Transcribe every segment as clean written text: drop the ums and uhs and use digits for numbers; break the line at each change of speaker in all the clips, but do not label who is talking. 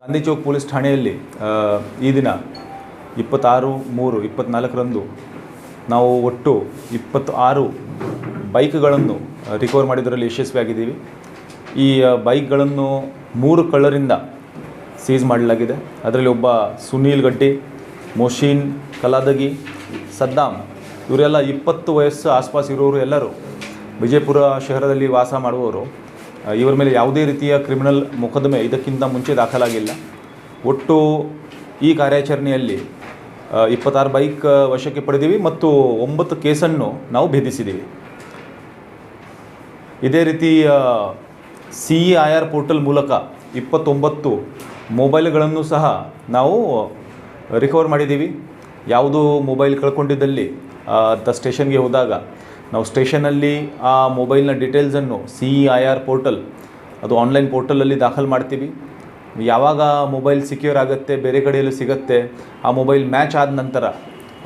Gandhi Chowk police ಠಾಣೆಯಲ್ಲಿ ಈ ದಿನ 26/3/24ರಂದು ನಾವು ಒಟ್ಟು 26 ಬೈಕ್ಗಳನ್ನು ರಿಕವರ್ ಮಾಡಿದ್ದರಲ್ಲಿ ಯಶಸ್ವಿಯಾಗಿದ್ದೀವಿ. ಈ ಬೈಕ್ಗಳನ್ನು 3 ಕಳ್ಳರಿಂದ ಸೀಸ್ ಮಾಡಲಾಗಿದೆ. ಅದರಲ್ಲಿ ಒಬ್ಬ ಸುನೀಲ್ ಗಡ್ಡಿ, ಮೊಶೀನ್ ಕಲಾದಗಿ, ಸದ್ದಾಮ್ ಇವರೆಲ್ಲ 20 ವಯಸ್ಸು ಆಸ್ಪಾಸ್ ಇರೋರು, ಎಲ್ಲರೂ ವಿಜಯಪುರ ಶಹರದಲ್ಲಿ ವಾಸ ಮಾಡುವವರು. ಇವರ ಮೇಲೆ ಯಾವುದೇ ರೀತಿಯ ಕ್ರಿಮಿನಲ್ ಮೊಕದ್ದಮೆ ಇದಕ್ಕಿಂತ ಮುಂಚೆ ದಾಖಲಾಗಿಲ್ಲ. ಒಟ್ಟು ಈ ಕಾರ್ಯಾಚರಣೆಯಲ್ಲಿ 26 ಬೈಕ್ ವಶಕ್ಕೆ ಪಡೆದೀವಿ ಮತ್ತು 9 ಕೇಸನ್ನು ನಾವು ಭೇದಿಸಿದ್ದೀವಿ. ಇದೇ ರೀತಿ CEIR ಪೋರ್ಟಲ್ ಮೂಲಕ 29 ಮೊಬೈಲ್ಗಳನ್ನು ಸಹ ನಾವು ರಿಕವರ್ ಮಾಡಿದ್ದೀವಿ. ಯಾವುದು ಮೊಬೈಲ್ ಕಳ್ಕೊಂಡಿದ್ದಲ್ಲಿ ಸ್ಟೇಷನ್ಗೆ ಹೋದಾಗ ನಾವು ಸ್ಟೇಷನಲ್ಲಿ ಆ ಮೊಬೈಲ್ನ ಡೀಟೇಲ್ಸನ್ನು CEIR ಪೋರ್ಟಲ್, ಅದು ಆನ್ಲೈನ್ ಪೋರ್ಟಲಲ್ಲಿ ದಾಖಲು ಮಾಡ್ತೀವಿ. ಯಾವಾಗ ಮೊಬೈಲ್ ಸಿಕ್ಯೂರ್ ಆಗುತ್ತೆ, ಬೇರೆ ಕಡೆಯಲ್ಲೂ ಸಿಗುತ್ತೆ, ಆ ಮೊಬೈಲ್ ಮ್ಯಾಚ್ ಆದ ನಂತರ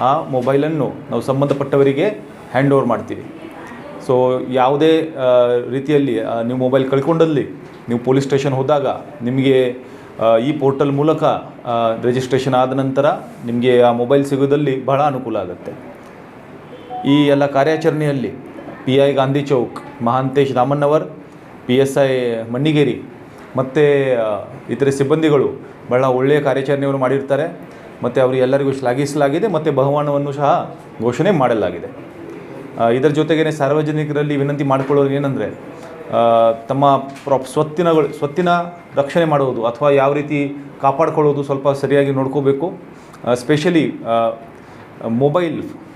ಆ ಮೊಬೈಲನ್ನು ನಾವು ಸಂಬಂಧಪಟ್ಟವರಿಗೆ ಹ್ಯಾಂಡ್ ಓವರ್ ಮಾಡ್ತೀವಿ. ಸೊ ಯಾವುದೇ ರೀತಿಯಲ್ಲಿ ನೀವು ಮೊಬೈಲ್ ಕಳ್ಕೊಂಡಲ್ಲಿ ನೀವು ಪೊಲೀಸ್ ಸ್ಟೇಷನ್ ಹೋದಾಗ ನಿಮಗೆ ಈ ಪೋರ್ಟಲ್ ಮೂಲಕ ರಿಜಿಸ್ಟ್ರೇಷನ್ ಆದ ನಂತರ ನಿಮಗೆ ಆ ಮೊಬೈಲ್ ಸಿಗೋದಲ್ಲಿ ಬಹಳ ಅನುಕೂಲ ಆಗುತ್ತೆ. ಈ ಎಲ್ಲ ಕಾರ್ಯಾಚರಣೆಯಲ್ಲಿ PI ಗಾಂಧಿ ಚೌಕ್ ಮಹಾಂತೇಶ್ ರಾಮಣ್ಣವರ್, PSI ಮಣ್ಣಿಗೇರಿ ಮತ್ತು ಇತರೆ ಸಿಬ್ಬಂದಿಗಳು ಬಹಳ ಒಳ್ಳೆಯ ಕಾರ್ಯಾಚರಣೆಯನ್ನು ಮಾಡಿರ್ತಾರೆ ಮತ್ತು ಅವರಿಗೆಲ್ಲರಿಗೂ ಶ್ಲಾಘಿಸಲಾಗಿದೆ ಮತ್ತು ಬಹುಮಾನವನ್ನು ಸಹ ಘೋಷಣೆ ಮಾಡಲಾಗಿದೆ. ಇದರ ಜೊತೆಗೇ ಸಾರ್ವಜನಿಕರಲ್ಲಿ ವಿನಂತಿ ಮಾಡಿಕೊಳ್ಳೋದು ಏನಂದರೆ, ತಮ್ಮ ಸ್ವತ್ತಿನ ರಕ್ಷಣೆ ಮಾಡುವುದು ಅಥವಾ ಯಾವ ರೀತಿ ಕಾಪಾಡಿಕೊಳ್ಳೋದು ಸ್ವಲ್ಪ ಸರಿಯಾಗಿ ನೋಡ್ಕೋಬೇಕು. ಸ್ಪೆಷಲಿ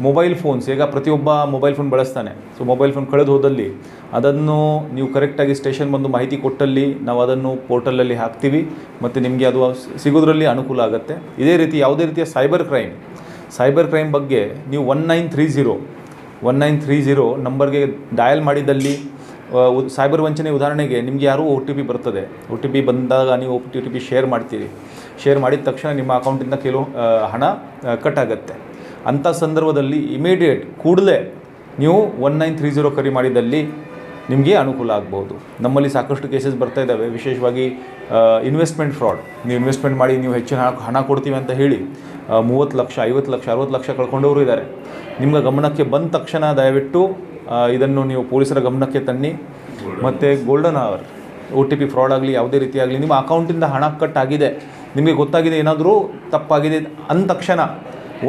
ಮೊಬೈಲ್ ಫೋನ್ಸ್, ಈಗ ಪ್ರತಿಯೊಬ್ಬ ಮೊಬೈಲ್ ಫೋನ್ ಬಳಸ್ತಾನೆ. ಸೊ ಮೊಬೈಲ್ ಫೋನ್ ಕಳೆದು ಹೋದಲ್ಲಿ ಅದನ್ನು ನೀವು ಕರೆಕ್ಟಾಗಿ ಸ್ಟೇಷನ್ ಬಂದು ಮಾಹಿತಿ ಕೊಟ್ಟಲ್ಲಿ ನಾವು ಅದನ್ನು ಪೋರ್ಟಲಲ್ಲಿ ಹಾಕ್ತೀವಿ ಮತ್ತು ನಿಮಗೆ ಅದು ಸಿಗೋದ್ರಲ್ಲಿ ಅನುಕೂಲ ಆಗುತ್ತೆ. ಇದೇ ರೀತಿ ಯಾವುದೇ ರೀತಿಯ ಸೈಬರ್ ಕ್ರೈಮ್ ಬಗ್ಗೆ ನೀವು 1930 ನಂಬರ್ಗೆ ಡಯಲ್ ಮಾಡಿದಲ್ಲಿ ಸೈಬರ್ ವಂಚನೆ, ಉದಾಹರಣೆಗೆ ನಿಮಗೆ ಯಾರೂ OTP ಬರ್ತದೆ. OTP ಬಂದಾಗ ನೀವು OTP ಶೇರ್ ಮಾಡ್ತೀರಿ. ಶೇರ್ ಮಾಡಿದ ತಕ್ಷಣ ನಿಮ್ಮ ಅಕೌಂಟಿಂದ ಕೆಲವು ಹಣ ಕಟ್ ಆಗುತ್ತೆ. ಅಂಥ ಸಂದರ್ಭದಲ್ಲಿ ಇಮಿಡಿಯೇಟ್ ಕೂಡಲೇ ನೀವು 1930 ಕರೆ ಮಾಡಿದಲ್ಲಿ ನಿಮಗೆ ಅನುಕೂಲ ಆಗ್ಬೋದು. ನಮ್ಮಲ್ಲಿ ಸಾಕಷ್ಟು ಕೇಸಸ್ ಬರ್ತಾ ಇದ್ದಾವೆ, ವಿಶೇಷವಾಗಿ ಇನ್ವೆಸ್ಟ್ಮೆಂಟ್ ಫ್ರಾಡ್. ನೀವು ಇನ್ವೆಸ್ಟ್ಮೆಂಟ್ ಮಾಡಿ ನೀವು ಹೆಚ್ಚಿನ ಹಣ ಕೊಡ್ತೀವಿ ಅಂತ ಹೇಳಿ 30 ಲಕ್ಷ, 50 ಲಕ್ಷ, 60 ಲಕ್ಷ ಕಳ್ಕೊಂಡವರು ಇದ್ದಾರೆ. ನಿಮ್ಮ ಗಮನಕ್ಕೆ ಬಂದ ತಕ್ಷಣ ದಯವಿಟ್ಟು ಇದನ್ನು ನೀವು ಪೊಲೀಸರ ಗಮನಕ್ಕೆ ತನ್ನಿ. ಮತ್ತು ಗೋಲ್ಡನ್ ಅವರ್ OTP ಫ್ರಾಡ್ ಆಗಲಿ, ಯಾವುದೇ ರೀತಿ ಆಗಲಿ, ನಿಮ್ಮ ಅಕೌಂಟಿಂದ ಹಣ ಕಟ್ ಆಗಿದೆ, ನಿಮಗೆ ಗೊತ್ತಾಗಿದೆ ಏನಾದರೂ ತಪ್ಪಾಗಿದೆ ಅಂದ ತಕ್ಷಣ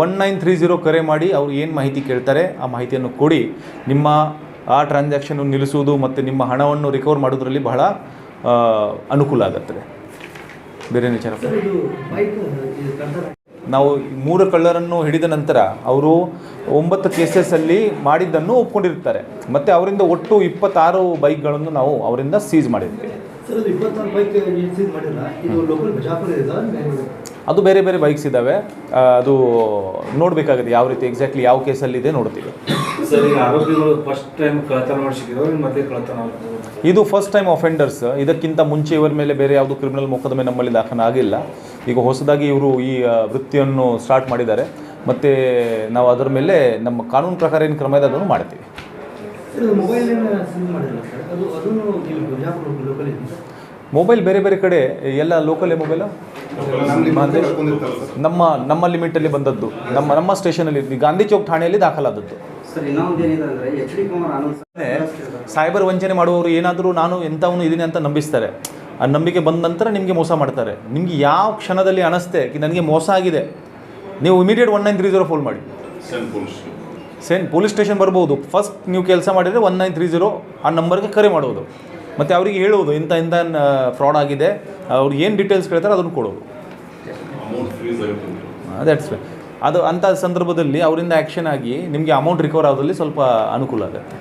1930 ಕರೆ ಮಾಡಿ ಅವ್ರು ಏನು ಮಾಹಿತಿ ಕೇಳ್ತಾರೆ ಆ ಮಾಹಿತಿಯನ್ನು ಕೊಡಿ. ನಿಮ್ಮ ಆ ಟ್ರಾನ್ಸಾಕ್ಷನ್ನು ನಿಲ್ಲಿಸುವುದು ಮತ್ತು ನಿಮ್ಮ ಹಣವನ್ನು ರಿಕವರ್ ಮಾಡೋದ್ರಲ್ಲಿ ಬಹಳ ಅನುಕೂಲ ಆಗುತ್ತದೆ. ಬೇರೆ ವಿಚಾರ, ನಾವು 3 ಕಳ್ಳರನ್ನು ಹಿಡಿದ ನಂತರ ಅವರು 9 ಕೇಸಸ್ಸಲ್ಲಿ ಮಾಡಿದ್ದನ್ನು ಒಪ್ಕೊಂಡಿರ್ತಾರೆ ಮತ್ತು ಅವರಿಂದ ಒಟ್ಟು 26 ಬೈಕ್ಗಳನ್ನು ನಾವು ಅವರಿಂದ ಸೀಸ್ ಮಾಡಿರ್ತೀವಿ. ಅದು ಬೇರೆ ಬೇರೆ ಬೈಕ್ಸ್ ಇದ್ದಾವೆ. ಅದು ನೋಡಬೇಕಾಗುತ್ತೆ ಯಾವ ರೀತಿ ಎಕ್ಸಾಕ್ಟ್ಲಿ ಯಾವ ಕೇಸಲ್ಲಿದೆ ನೋಡ್ತೀವಿ. ಇದು ಫಸ್ಟ್ ಟೈಮ್ ಅಫೆಂಡರ್ಸ್. ಇದಕ್ಕಿಂತ ಮುಂಚೆ ಇವರ ಮೇಲೆ ಬೇರೆ ಯಾವುದು ಕ್ರಿಮಿನಲ್ ಮೊಕದ್ದಮೆ ನಮ್ಮಲ್ಲಿ ದಾಖಲಾಗಿಲ್ಲ. ಈಗ ಹೊಸದಾಗಿ ಇವರು ಈ ವೃತ್ತಿಯನ್ನು ಸ್ಟಾರ್ಟ್ ಮಾಡಿದ್ದಾರೆ ಮತ್ತು ನಾವು ಅದರ ಮೇಲೆ ನಮ್ಮ ಕಾನೂನು ಪ್ರಕಾರ ಏನು ಕ್ರಮ ಇದೆ ಅದನ್ನು ಮಾಡ್ತೀವಿ. ಮೊಬೈಲ್ ಬೇರೆ ಬೇರೆ ಕಡೆ ಎಲ್ಲ ಲೋಕಲ್ ಮೊಬೈಲು ನಮ್ಮ ಲಿಮಿಟಲ್ಲಿ ಬಂದದ್ದು, ನಮ್ಮ ಸ್ಟೇಷನಲ್ಲಿ ಗಾಂಧಿ ಚೌಕ್ ಠಾಣೆಯಲ್ಲಿ ದಾಖಲಾದದ್ದು. ಸೈಬರ್ ವಂಚನೆ ಮಾಡುವವರು ಏನಾದರೂ ನಾನು ಎಂಥವನು ಇದೀನಿ ಅಂತ ನಂಬಿಸ್ತಾರೆ. ಆ ನಂಬಿಕೆ ಬಂದ ನಂತರ ನಿಮಗೆ ಮೋಸ ಮಾಡ್ತಾರೆ. ನಿಮಗೆ ಯಾವ ಕ್ಷಣದಲ್ಲಿ ಅನಿಸ್ತೆ ನನಗೆ ಮೋಸ ಆಗಿದೆ, ನೀವು ಇಮಿಡಿಯೇಟ್ 1930 ಫೋನ್ ಮಾಡಿ. ಪೊಲೀಸ್ ಸ್ಟೇಷನ್ ಬರ್ಬೋದು. ಫಸ್ಟ್ ನೀವು ಕೆಲಸ ಮಾಡಿದರೆ 1930 ಆ ನಂಬರ್ಗೆ ಕರೆ ಮಾಡೋದು ಮತ್ತು ಅವರಿಗೆ ಹೇಳೋದು ಇಂಥ ಫ್ರಾಡ್ ಆಗಿದೆ, ಅವ್ರಿಗೆ ಏನು ಡೀಟೇಲ್ಸ್ ಕೇಳ್ತಾರೆ ಅದನ್ನು ಕೊಡೋದು. ಅದು ಅಂಥ ಸಂದರ್ಭದಲ್ಲಿ ಅವರಿಂದ ಆ್ಯಕ್ಷನ್ ಆಗಿ ನಿಮಗೆ ಅಮೌಂಟ್ ರಿಕವರ್ ಆಗೋದ್ರಲ್ಲಿ ಸ್ವಲ್ಪ ಅನುಕೂಲ ಆಗುತ್ತೆ.